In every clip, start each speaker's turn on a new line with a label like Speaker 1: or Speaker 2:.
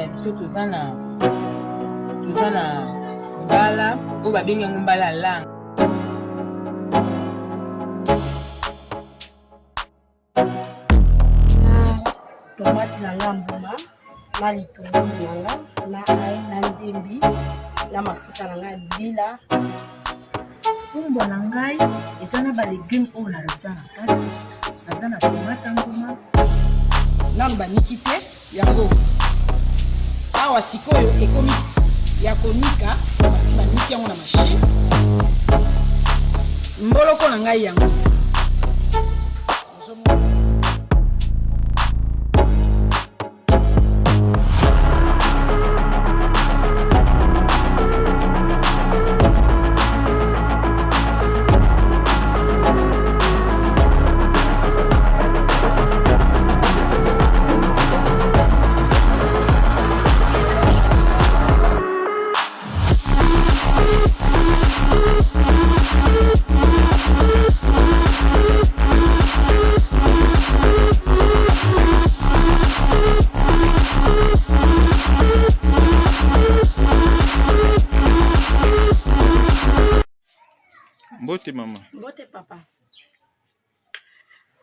Speaker 1: na biso tozana mbala oyo babengi yango mbala lang.
Speaker 2: Tomate na mbuma na litungulu nanga na ai na ndembi na mafuta na ngai bila.
Speaker 3: Fumbwa na ngai eza na ba légume oyo na rotia na kati. Aza na tomate mbuma
Speaker 1: na baniki te yango. Awa sikoyo ekomi ya konika basi baniki yango na machine. Mboloko na ngai yango.
Speaker 4: Mbote mama.
Speaker 2: Mbote papa.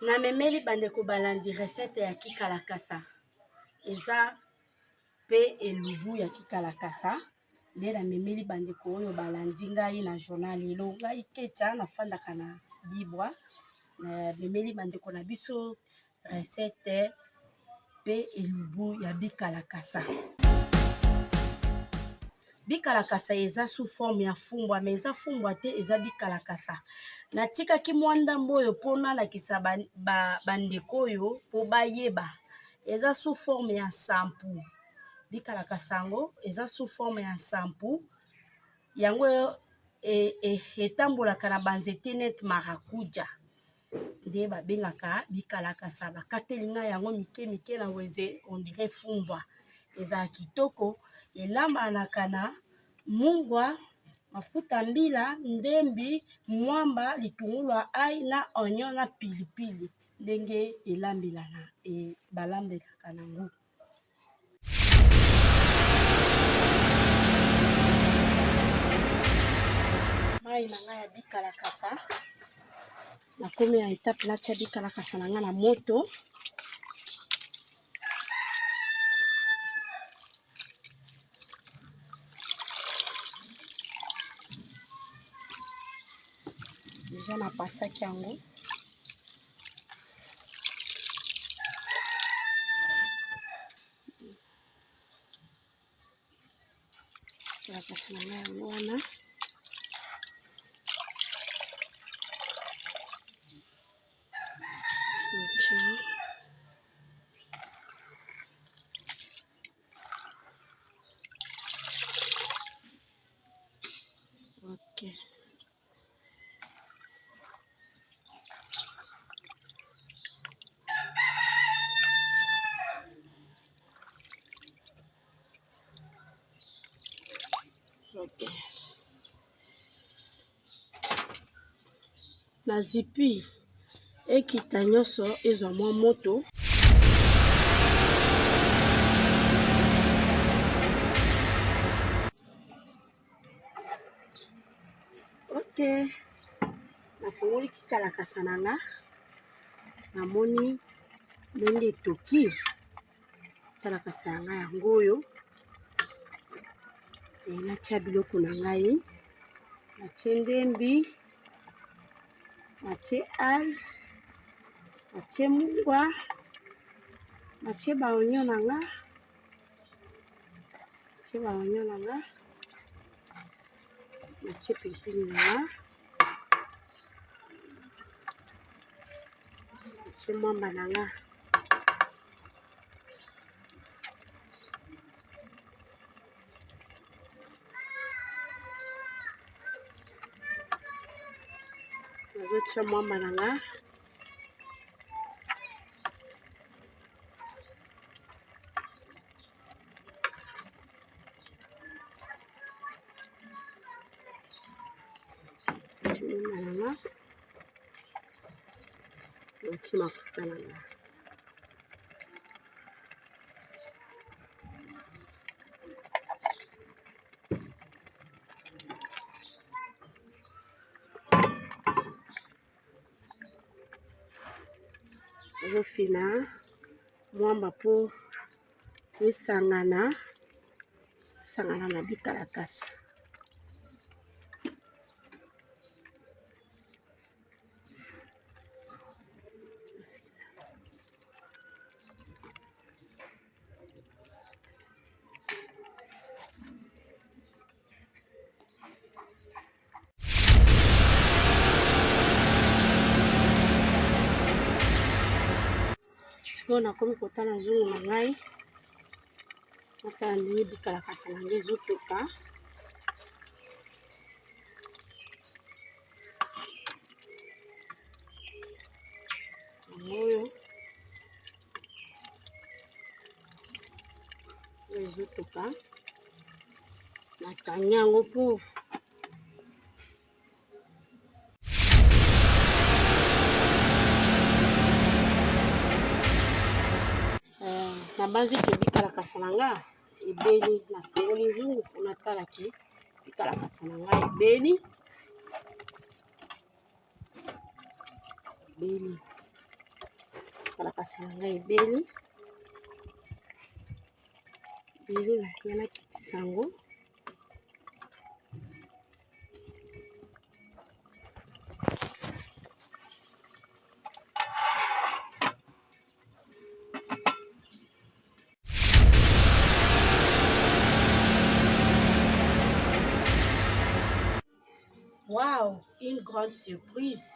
Speaker 2: Na memeli bandeko balandi recette ya kikalakasa. Eza pe elubu ya kikalakasa. Nde na memeli bandeko oyo balandi ngai na journal elo ngai ketia na fandaka na bibwa. Na memeli bandeko na biso recette pe elubu ya bikalakasa. Bikalakasa eza sous forme ya fumbwa mais eza fumbwa te eza bikalakasa. Natika ki mwanda mboyo pona lakisa bandeko oyo po bayeba. Eza sous forme ya sampu. Bikalakasa yango eza sous forme ya sampu. Yango etambolaka na banzete net marakuja. Nde babengaka bikalakasa bakatelinga yango mike mike na weze on dirait fumbwa. Eza kitoko elambanaka na mungwa mafuta mbila ndembi mwamba litungulu ai na oignon na pilipili ndenge elambelana balambelaka nango. Mai na ngai ya bikalakasa nakomi na etape natia bikalakasa na ngai na moto. Déjà na pasaki yango. La pasaki na yango wana. Ok. Okay. Na zipi ekita nyonso ezwa mwa moto. Okay. Nafungoli kikalakasa nanga. Namoni ndenge toki kikalakasa nanga yango oyo. Natia biloko na ngai. Natie ndembi. Natie ai. Natie mungwa. Natie ba oignon nanga. Natie ba oignon nanga. Natie pilipili nanga. Natie mwamba nanga. Nazotia mwamba nanga. Natia mafuta nanga. azofina mwamba po misangana na bikalakasa. Sikoyo nakomi kotala zungu na ngai natala ndenge bikalakasa na ngai ezotoka. Oyo ezotoka nakangi yango po nabanzi ke bikalakasa na nga ebeli. Nafungoli zungu po natala ke bikalakasa na nga ebeli. Bikalakasa na nga ebeli na nakitisa yango. Wow, une grande surprise.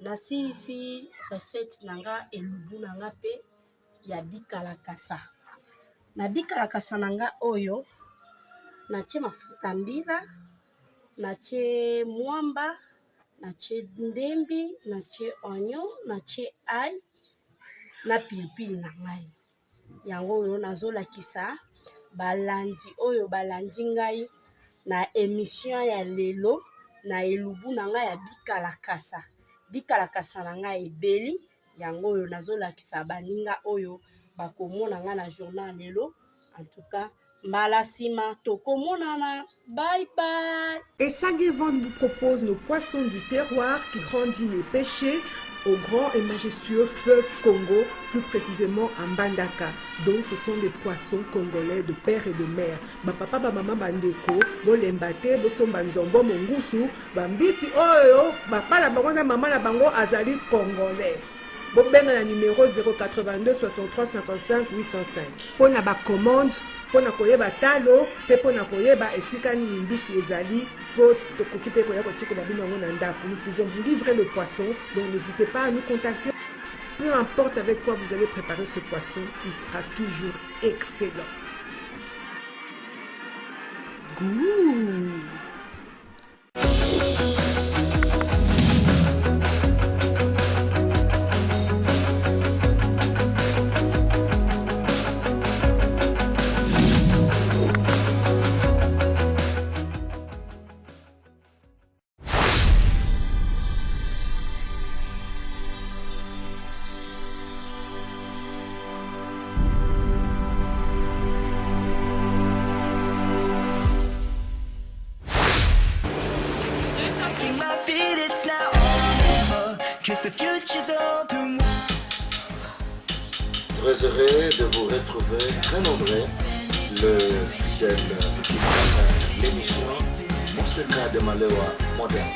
Speaker 2: Nasilisi recette nanga elubu nanga pe ya bikalakasa. Na bikalakasa nanga oyo natie mafuta mbila, natie mwamba, natie ndembi, natie oignon, natie ail na pilipili na ngai. Yango oyo nazolakisa balandi oyo balandi ngai na émission ya lelo na elubu na ngai ya bikalakasa. Bikalakasa na ngai ebeli. Yango oyo nazolakisa baninga oyo bakomona nga na journal lelo. En tout cas, mbala sima tokomonana. Bye bye.
Speaker 5: Et Sangue Vente vous propose nos poissons du terroir qui grandit et pêchés au grand et majestueux fleuve Congo, plus précisément en Mbandaka. Donc ce sont des poissons congolais de père et de mère. Ba papa ba maman bandeko, bo lembate, bo somba nzombo mongusu, bambisi oyo, ba pala bango na maman na bango azali congolais. Bo benga na numéro 082 63 55 805. Pona ba commande, pona koyeba talo, pe pona koyeba esika nini mbisi ezali. Nous pouvons vous livrer le poisson, donc n'hésitez pas à nous contacter. Peu importe avec quoi vous allez préparer ce poisson, il sera toujours excellent. Goût!
Speaker 6: Très heureux de vous retrouver très nombreux. Le fidèle l'émission Monseka de Malewa moderne.